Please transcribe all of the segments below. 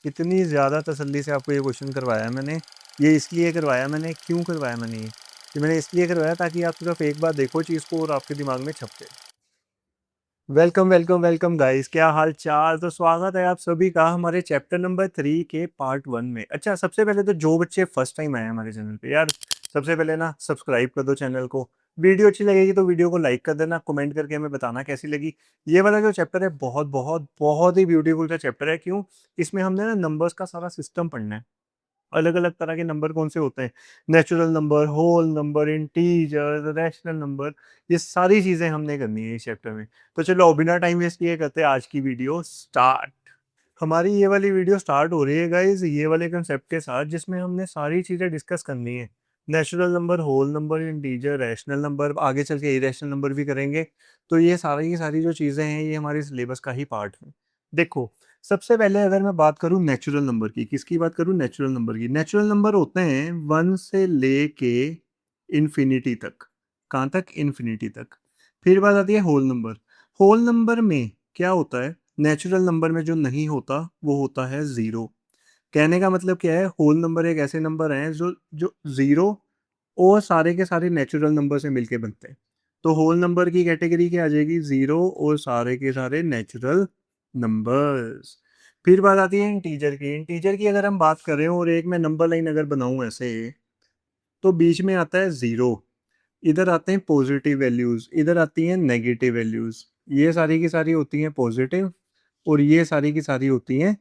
इतनी ज़्यादा तसल्ली से आपको ये क्वेश्चन करवाया है मैंने। ये इसलिए करवाया मैंने, क्यों करवाया मैंने ये मैंने इसलिए करवाया ताकि आप सिर्फ एक बार देखो चीज़ को और आपके दिमाग में छप जाए। वेलकम वेलकम वेलकम गाइस, क्या हाल चाल। तो स्वागत है आप सभी का हमारे चैप्टर नंबर 3 के पार्ट 1 में। अच्छा, सबसे पहले तो जो बच्चे फर्स्ट टाइम आए हैं हमारे चैनल पे, यार सबसे पहले ना सब्सक्राइब कर दो चैनल को। वीडियो अच्छी लगेगी तो वीडियो को लाइक कर देना, कमेंट करके हमें बताना कैसी लगी। ये वाला जो चैप्टर है बहुत बहुत बहुत ही ब्यूटीफुल सा चैप्टर है। क्यों? इसमें हमने ना नंबर्स का सारा सिस्टम पढ़ना है। अलग अलग तरह के नंबर कौन से होते हैं, natural number, whole number, integer, rational number, ये सारी चीजें हमने करनी है इस चैप्टर में। तो चलो बिना टाइम वेस्ट किए करते हैं आज की वीडियो स्टार्ट। हमारी ये वाली वीडियो स्टार्ट हो रही है गाइज ये वाले कंसेप्ट के साथ, जिसमें हमने सारी चीजें डिस्कस करनी है। Natural number, whole number, integer, rational number, आगे चल के इरेशनल नंबर भी करेंगे। तो ये सारी की सारी जो चीजें हैं ये हमारे सिलेबस का ही पार्ट है। देखो, सबसे पहले अगर मैं बात करूं नेचुरल नंबर की, किसकी बात करूं? नेचुरल नंबर की। नेचुरल नंबर होते हैं 1 से लेके इन्फिनिटी तक। कहाँ तक? इन्फिनिटी तक। फिर बात आती है होल नंबर। होल नंबर में क्या होता है? नेचुरल नंबर में जो नहीं होता वो होता है जीरो। कहने का मतलब क्या है? होल नंबर एक ऐसे नंबर हैं जो जो जीरो और सारे के सारे नेचुरल नंबर से मिलके बनते हैं। तो होल नंबर की कैटेगरी क्या आ जाएगी? जीरो और सारे के सारे नेचुरल नंबर्स। फिर बात आती है इंटीजर की। इंटीजर की अगर हम बात करें और एक मैं नंबर लाइन अगर बनाऊं ऐसे, तो बीच में आता है जीरो, इधर आते हैं पॉजिटिव वैल्यूज, इधर आती हैं नेगेटिव वैल्यूज। ये सारी की सारी होती हैं पॉजिटिव और ये सारी की सारी होती हैं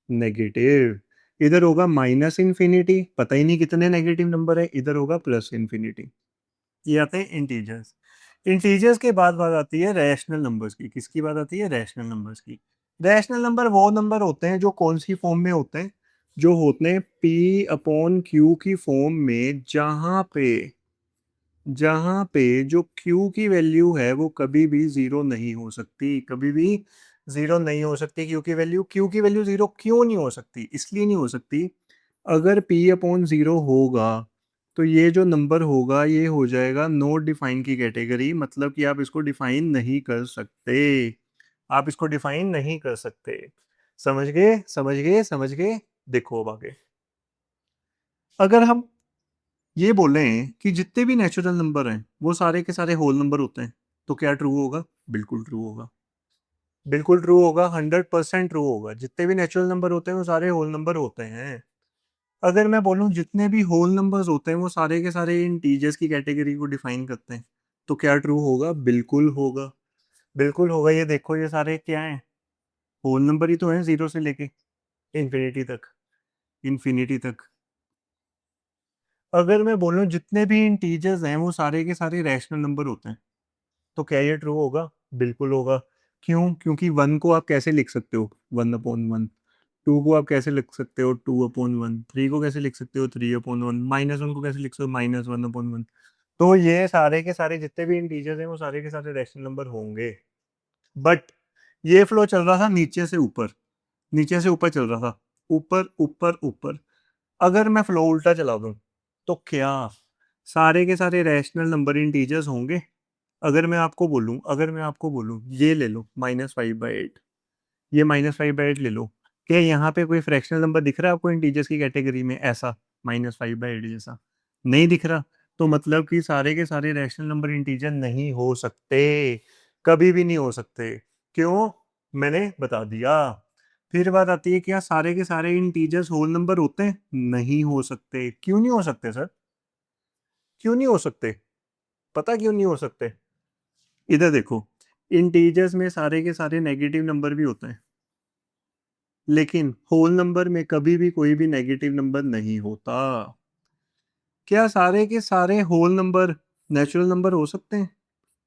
नेगेटिव। इधर होगा माइनस इन्फिनिटी, पता ही नहीं कितने नेगेटिव नंबर है, इधर होगा प्लस इन्फिनिटी। ये आते हैं इंटीजर्स। इंटीजर्स के बाद बात आती है रैशनल नंबर्स की। किसकी बात आती है? रैशनल नंबर्स की। रैशनल नंबर वो नंबर होते हैं जो कौन सी फॉर्म में होते हैं? जो होते हैं पी अपॉन क्यू की फॉर्म में, जहां पे जो क्यू की वैल्यू है वो कभी भी जीरो नहीं हो सकती, कभी भी जीरो नहीं हो सकती। क्यू की वैल्यू जीरो क्यों नहीं हो सकती? इसलिए नहीं हो सकती, अगर p अपॉन जीरो होगा तो ये जो नंबर होगा ये हो जाएगा नॉट डिफाइन की कैटेगरी। मतलब कि आप इसको डिफाइन नहीं कर सकते, आप इसको डिफाइन नहीं कर सकते। समझ गए? समझ गए? समझ गए? देखो अब आगे, अगर हम ये बोले कि जितने भी नेचुरल नंबर हैं वो सारे के सारे होल नंबर होते हैं, तो क्या ट्रू होगा? बिल्कुल ट्रू होगा। बिल्कुल ट्रू होगा, 100% ट्रू होगा। जितने भी नेचुरल नंबर होते हैं वो सारे होल नंबर होते हैं। अगर मैं बोलूं जितने भी होल नंबर्स होते हैं वो सारे के सारे इंटीजर्स की कैटेगरी को डिफाइन करते हैं, तो क्या ट्रू होगा? बिल्कुल होगा। बिल्कुल होगा। ये देखो, ये सारे क्या हैं? होल नंबर ही तो हैं, जीरो से लेके इन्फिनिटी तक। इन्फिनिटी तक। अगर मैं बोलूं जितने भी इंटीजर्स हैं वो सारे के सारे रैशनल नंबर होते हैं, तो क्या ये ट्रू होगा? बिल्कुल होगा। क्यों? क्योंकि वन को आप कैसे लिख सकते हो? 1/1। टू को आप कैसे लिख सकते हो? 2/1। थ्री को कैसे लिख सकते हो? 3/1। -1 को कैसे लिख सकते हो? -1/1। तो ये सारे के सारे जितने भी इंटीजर्स हैं वो सारे के सारे रैशनल नंबर होंगे। बट ये फ्लो चल रहा था नीचे से ऊपर, नीचे से ऊपर चल रहा था, ऊपर ऊपर ऊपर। अगर मैं फ्लो उल्टा चला दूं तो क्या सारे के सारे रैशनल नंबर इंटीजर्स होंगे? अगर मैं आपको बोलूं ये ले लो -5/8, ये -5/8 ले लो। क्या यहाँ पे कोई फ्रैक्शनल नंबर दिख रहा है आपको इंटीजर्स की कैटेगरी में ऐसा -5/8 जैसा? नहीं दिख रहा। तो मतलब कि सारे के सारे रैशनल नंबर इंटीजर नहीं हो सकते, कभी भी नहीं हो सकते। क्यों? मैंने बता दिया। फिर बात आती है, क्या सारे के सारे इंटीजर्स होल नंबर होते हैं? नहीं हो सकते। क्यों नहीं हो सकते सर? क्यों नहीं हो सकते? पता क्यों नहीं हो सकते? इधर देखो, इंटीजर्स में सारे के सारे नेगेटिव नंबर भी होते हैं, लेकिन होल नंबर में कभी भी कोई भी नेगेटिव नंबर नहीं होता। क्या सारे के सारे होल नंबर नेचुरल नंबर हो सकते हैं?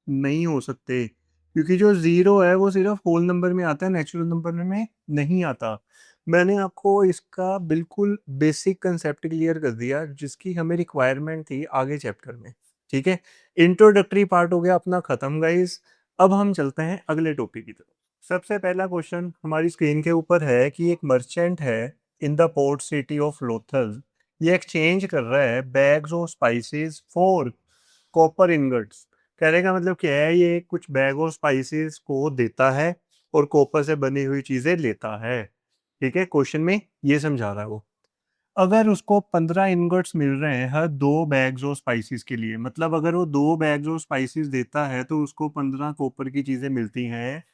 नहीं हो सकते, क्योंकि जो जीरो है वो सिर्फ होल नंबर में आता है, नेचुरल नंबर में नहीं आता। मैंने आपको इसका बिल्कुल बेसिक कंसेप्ट क्लियर कर दिया जिसकी हमें रिक्वायरमेंट थी आगे चैप्टर में। ठीक है, इंट्रोडक्टरी पार्ट हो गया अपना खत्म गाइस। अब हम चलते हैं अगले टॉपिक की तरफ। सबसे पहला क्वेश्चन हमारी स्क्रीन के ऊपर है कि एक मर्चेंट है in the port city of Lothal. ये एक्सचेंज कर रहा है bags of spices for copper ingots. कहने का मतलब क्या है? ये कुछ बैग ऑफ स्पाइसेस को देता है और कॉपर से बनी हुई चीजें लेता है। ठीक है, क्वेश्चन में ये समझा रहा है वो। अगर उसको 15 इनगोट्स मिल रहे हैं हर 2 बैग्स ऑफ स्पाइसेस के लिए, मतलब अगर वो 2 बैग्स ऑफ स्पाइसेस देता है तो उसको 15 कॉपर की चीजें मिलती हैं।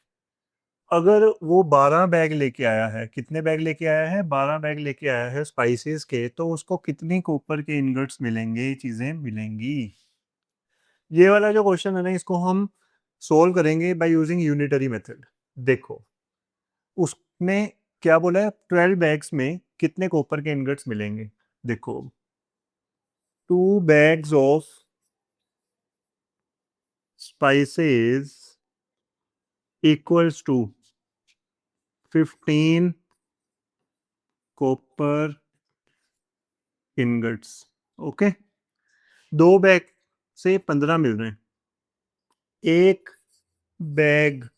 अगर वो 12 बैग लेके आया है, कितने बैग लेके आया है, 12 बैग लेके आया है स्पाइसेस के, तो उसको कितनी कॉपर के इनगट्स मिलेंगे, चीजें मिलेंगी। ये वाला जो क्वेश्चन है ना, इसको हम सोल्व करेंगे बाय यूजिंग यूनिटरी मेथड। देखो, उसमें क्या बोला है, 12 बैग्स में कितने कॉपर के इनगट्स मिलेंगे। देखो, 2 bags of spices equals to 15 copper ingots. Okay, 2 bag से 15 मिल रहे हैं, एक बैग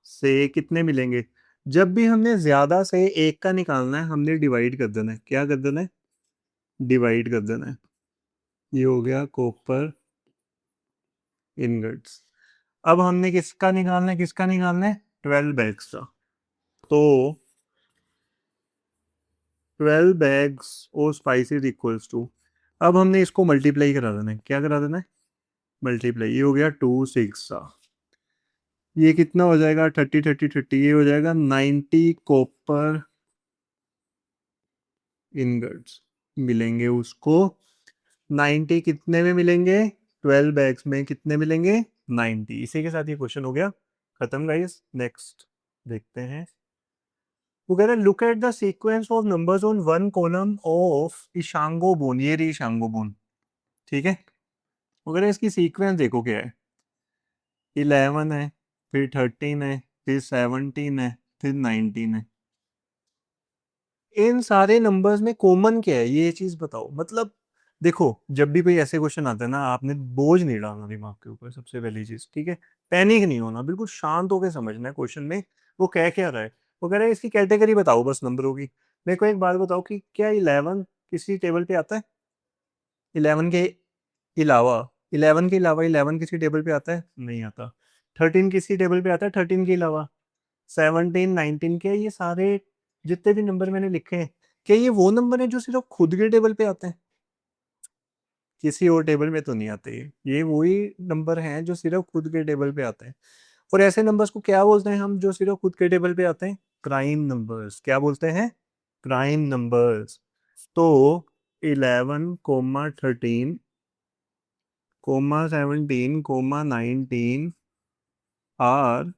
से कितने मिलेंगे। जब भी हमने ज्यादा से एक का निकालना है, हमने डिवाइड कर देना है। क्या कर देना है, डिवाइड कर देना है। ये हो गया कॉपर इनगट्स। अब हमने किसका निकालना है, किसका निकालना है, 12 बैग्स का। तो 12 बैग्स और स्पाइसेस इक्वल्स टू, अब हमने इसको मल्टीप्लाई करा देना है। क्या करा देना है, मल्टीप्लाई। ये हो गया 2 6 ये कितना हो जाएगा, 30 30 30, ये हो जाएगा 90 कॉपर इनगट्स मिलेंगे उसको। 90 कितने में मिलेंगे, 12 बैग्स में कितने मिलेंगे, 90। इसी के साथ ये क्वेश्चन हो गया खत्म गाइस। नेक्स्ट देखते हैं। वो कह रहा है look at the sequence of numbers on one column of Ishango bone. ये रही ईशांगो बोन, ठीक है। वो कह रहा है इसकी सीक्वेंस देखो क्या है। 11 है, फिर 13 है, फिर 17 है, फिर 19 है। इन सारे नंबर्स में कॉमन क्या है, ये चीज बताओ। मतलब देखो, जब भी कोई ऐसे क्वेश्चन आते हैं ना, आपने बोझ नहीं डालना दिमाग के ऊपर, सबसे पहली चीज, ठीक है। पैनिक नहीं होना, बिल्कुल शांत होकर समझना है क्वेश्चन में वो कह क्या रहा है। वो कह रहा है इसकी कैटेगरी बताओ बस नंबरों की। मेरे को एक बात बताओ कि क्या 11 किसी टेबल पे आता है, 11 के अलावा, 11 के अलावा 11 किसी टेबल पे आता है, नहीं आता। 13 किसी टेबल पे आता है 13 के अलावा। 17 19 के, ये सारे जितने भी नंबर मैंने लिखे हैं, क्या ये वो नंबर है जो सिर्फ खुद के टेबल पे आते हैं, किसी और टेबल में तो नहीं आते। ये वही नंबर हैं जो सिर्फ खुद के टेबल पे आते हैं। और ऐसे नंबर्स को क्या बोलते हैं हम, जो सिर्फ खुद के टेबल पे आते हैं, प्राइम नंबर्स। क्या बोलते हैं, प्राइम नंबर्स। तो 11, 13, 17, 19 are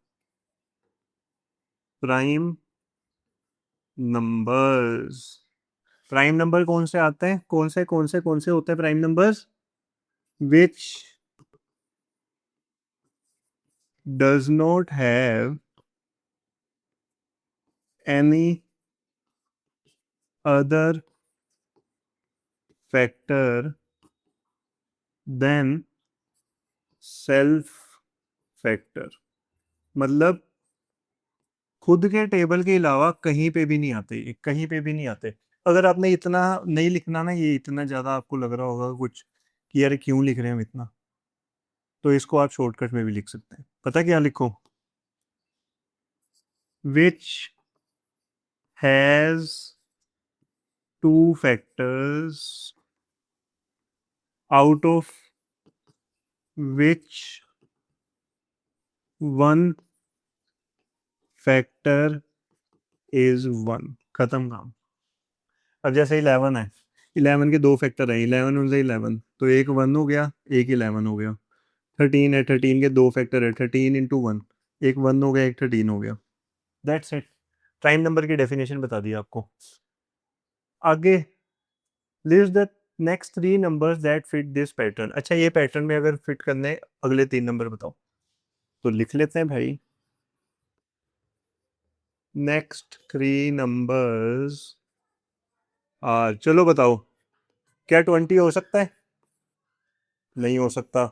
prime numbers. Prime number कौन से आते हैं, कौन से होते हैं prime numbers, which does not have any other factor than self factor. मतलब खुद के टेबल के अलावा कहीं पे भी नहीं आते, ये कहीं पे भी नहीं आते। अगर आपने इतना नहीं लिखना ना, ये इतना ज्यादा आपको लग रहा होगा कुछ कि यार क्यों लिख रहे हैं हम इतना, तो इसको आप शॉर्टकट में भी लिख सकते हैं। पता क्या लिखो, which has 2 factors out of which one factor is one. खत्म काम। अब जैसे 11 है, 11 के 2 फैक्टर है, 11 तो एक 1 हो गया, एक 11 हो गया। 13 है, 13 के 2 फैक्टर है, 13 × 1, एक 1 हो गया, एक 13 हो गया। That's it. प्राइम नंबर की डेफिनेशन बता दी आपको। आगे list the next 3 numbers that fit this pattern. अच्छा, ये पैटर्न में अगर फिट करने अगले 3 नंबर बताओ, तो लिख लेते हैं भाई। नेक्स्ट 3 नंबर्स चलो बताओ, क्या 20 हो सकता है, नहीं हो सकता।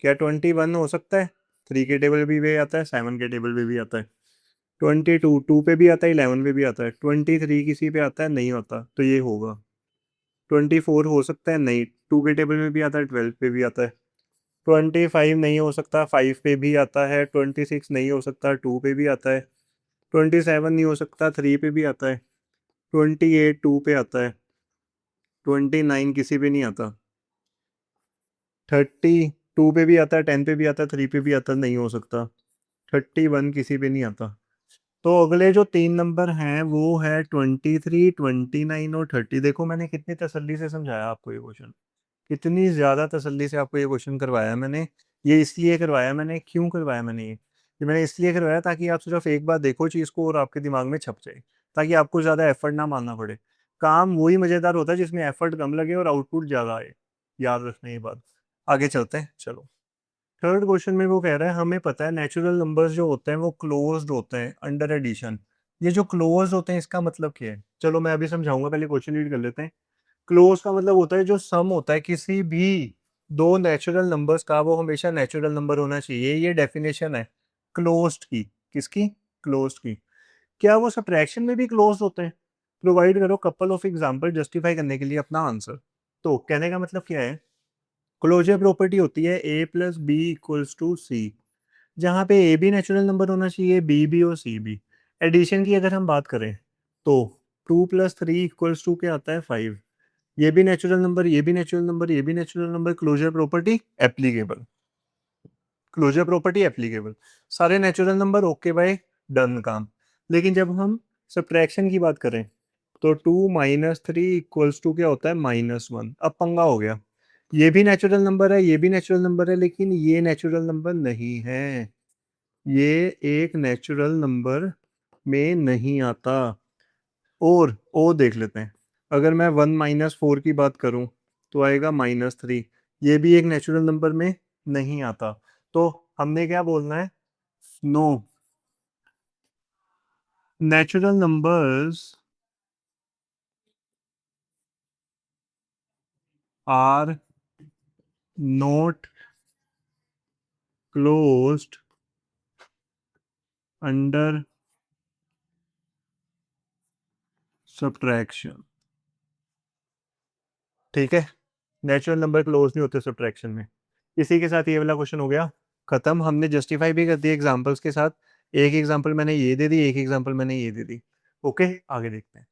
क्या 21 हो सकता है, 3 के टेबल पे भी आता है, 7 के टेबल पे भी आता है। 22 2 पे भी आता है, 11 पे भी आता है। 23 किसी पे आता है, नहीं होता, तो ये होगा। 24 हो सकता है, नहीं, 2 के टेबल में भी आता है, 12 पे भी आता है। 25 नहीं हो सकता, 5 पे भी आता है। 26 नहीं हो सकता, 2 पे भी आता है। 27 नहीं हो सकता, 3 पे भी आता है। 28 2 पे आता है। 29 किसी पे नहीं आता। 30 2 पे भी आता है, 10 पे भी आता है, 3 पे भी आता है, नहीं हो सकता। 31 किसी पे नहीं आता। तो अगले जो तीन नंबर हैं वो है 23, 29 और 30। देखो मैंने कितनी तसल्ली से समझाया आपको ये क्वेश्चन, कितनी ज़्यादा तसल्ली से आपको ये क्वेश्चन करवाया मैंने। ये इसलिए करवाया मैंने, क्यों करवाया मैंने ये मैंने इसलिए करवाया ताकि आप सिर्फ एक बार देखो चीज़ को और आपके दिमाग में छप जाए, ताकि आपको ज़्यादा एफर्ट ना मानना पड़े। काम वही मज़ेदार होता है जिसमें एफर्ट कम लगे और आउटपुट ज़्यादा आए। याद रखना ये बात। आगे चलते हैं, चलो। थर्ड क्वेश्चन में वो कह रहा है हमें पता है नेचुरल नंबर्स जो होते हैं वो क्लोज्ड होते हैं अंडर एडिशन। ये जो क्लोज होते हैं इसका मतलब क्या है, चलो मैं अभी समझाऊंगा, पहले क्वेश्चन रीड कर लेते हैं। क्लोज का मतलब होता है जो सम होता है किसी भी दो नेचुरल नंबर्स का, वो हमेशा नेचुरल नंबर होना चाहिए। ये डेफिनेशन है क्लोज्ड की। किसकी? क्लोज्ड की। क्या वो सब्ट्रैक्शन में भी क्लोज होते हैं? प्रोवाइड करो कपल ऑफ एग्जांपल जस्टिफाई करने के लिए अपना आंसर। तो कहने का मतलब क्या है, क्लोजर प्रॉपर्टी होती है ए प्लस बी इक्वल्स टू सी, जहाँ पे ए भी नेचुरल नंबर होना चाहिए, बी भी और सी भी। एडिशन की अगर हम बात करें तो 2 + 3 इक्वल्स टू क्या आता है? 5। ये भी नेचुरल नंबर, ये भी नेचुरल नंबर, ये भी natural number, closure property applicable. Closure property applicable. सारे natural number, okay bye, done काम। लेकिन जब हम सब्ट्रैक्शन की बात करें तो 2 - 3 इक्वल्स टू क्या होता है? -1। अब पंगा हो गया, ये भी नेचुरल नंबर है, ये भी नेचुरल नंबर है, लेकिन ये नेचुरल नंबर नहीं है। ये एक नेचुरल नंबर में नहीं आता। और ओ देख लेते हैं। अगर मैं 1 - 4 की बात करूं तो आएगा -3। ये भी एक नेचुरल नंबर में नहीं आता। तो हमने क्या बोलना है? No, natural numbers are not closed under subtraction. ठीक है, नेचुरल नंबर क्लोज नहीं होते सब्ट्रैक्शन में। इसी के साथ ये वाला क्वेश्चन हो गया खत्म। हमने जस्टिफाई भी कर दिया एग्जांपल्स के साथ। एक एग्जांपल मैंने ये दे दी, एक एग्जांपल मैंने ये दे दी। ओके, आगे देखते हैं।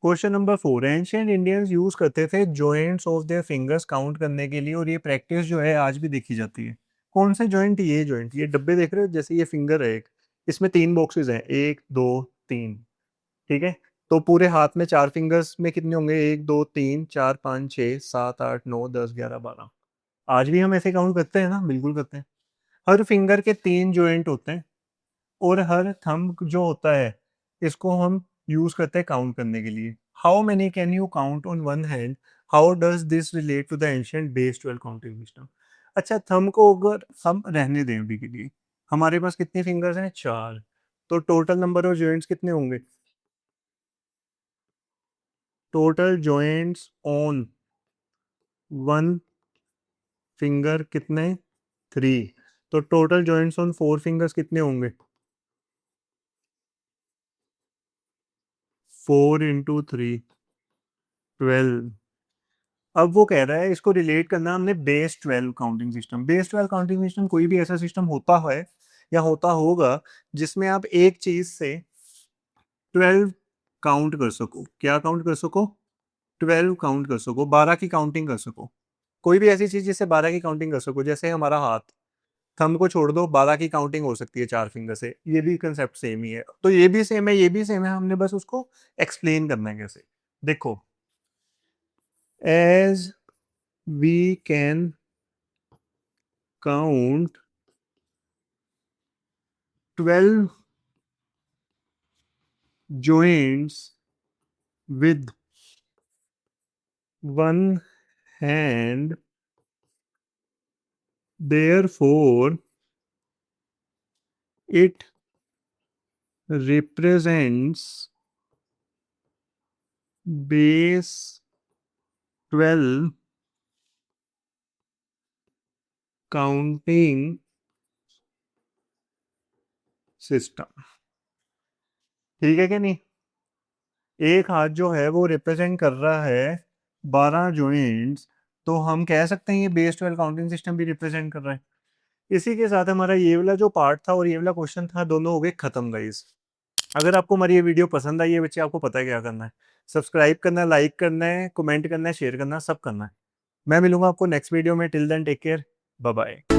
Question number 4, ancient Indians use करते थे joints of their fingers count करने के लिए, और ये प्रैक्टिस जो है आज भी देखी जाती है। कौन से जॉइंट? ये जॉइंट, ये डब्बे देख रहे हो, जैसे ये फिंगर है एक, इसमें 3 बॉक्सेस हैं, 1 2 3। ठीक है, तो पूरे हाथ में 4 फिंगर्स में कितने होंगे? 1 2 3 4 5 6 7 8 9 10 11 12। आज भी हम ऐसे काउंट करते हैं ना? बिल्कुल करते हैं। हर फिंगर के 3 जॉइंट होते हैं, और हर थंब जो होता है इसको हम यूज करते हैं काउंट करने के लिए। How many can you count on one hand? How does this relate to the ancient base 12 counting system? अच्छा, थंब को अगर हम रहने दें अभी के लिए, हमारे पास कितने फिंगर्स हैं? 4। तो टोटल नंबर ऑफ जॉइंट्स कितने होंगे? Total joints on one finger कितने? 3। तो टोटल जॉइंट्स ऑन 4 फिंगर्स कितने होंगे? 4 × 3 12। अब वो कह रहा है इसको रिलेट करना हमने base 12 counting system. Base 12 counting system कोई भी ऐसा सिस्टम होता है या होता होगा जिसमें आप एक चीज से 12 काउंट कर सको। क्या काउंट कर सको? 12 काउंट कर सको, 12 की काउंटिंग कर सको। कोई भी ऐसी चीज जिससे 12 की काउंटिंग कर सको, जैसे हमारा हाथ। थंब को छोड़ दो, 12 की काउंटिंग हो सकती है 4 फिंगर से। ये भी कंसेप्ट सेम ही है, तो ये भी सेम है, ये भी सेम है, हमने बस उसको एक्सप्लेन करना है कैसे। देखो, as we can count 12 joints with one hand, therefore it represents base 12 counting system. ठीक है कि नहीं? एक हाथ जो है वो रिप्रेजेंट कर रहा है 12 जॉइंट्स, तो हम कह सकते हैं ये बेस 12 काउंटिंग सिस्टम भी रिप्रेजेंट कर रहा है। इसी के साथ हमारा ये वाला जो पार्ट था और ये वाला क्वेश्चन था, दोनों हो गए खत्म गाइस। अगर आपको हमारी ये वीडियो पसंद आई है बच्चे, आपको पता है क्या करना है। सब्सक्राइब करना है, लाइक करना है, कमेंट करना है, शेयर करना है, सब करना है। मैं मिलूंगा आपको नेक्स्ट वीडियो में। Till then take care, bye bye.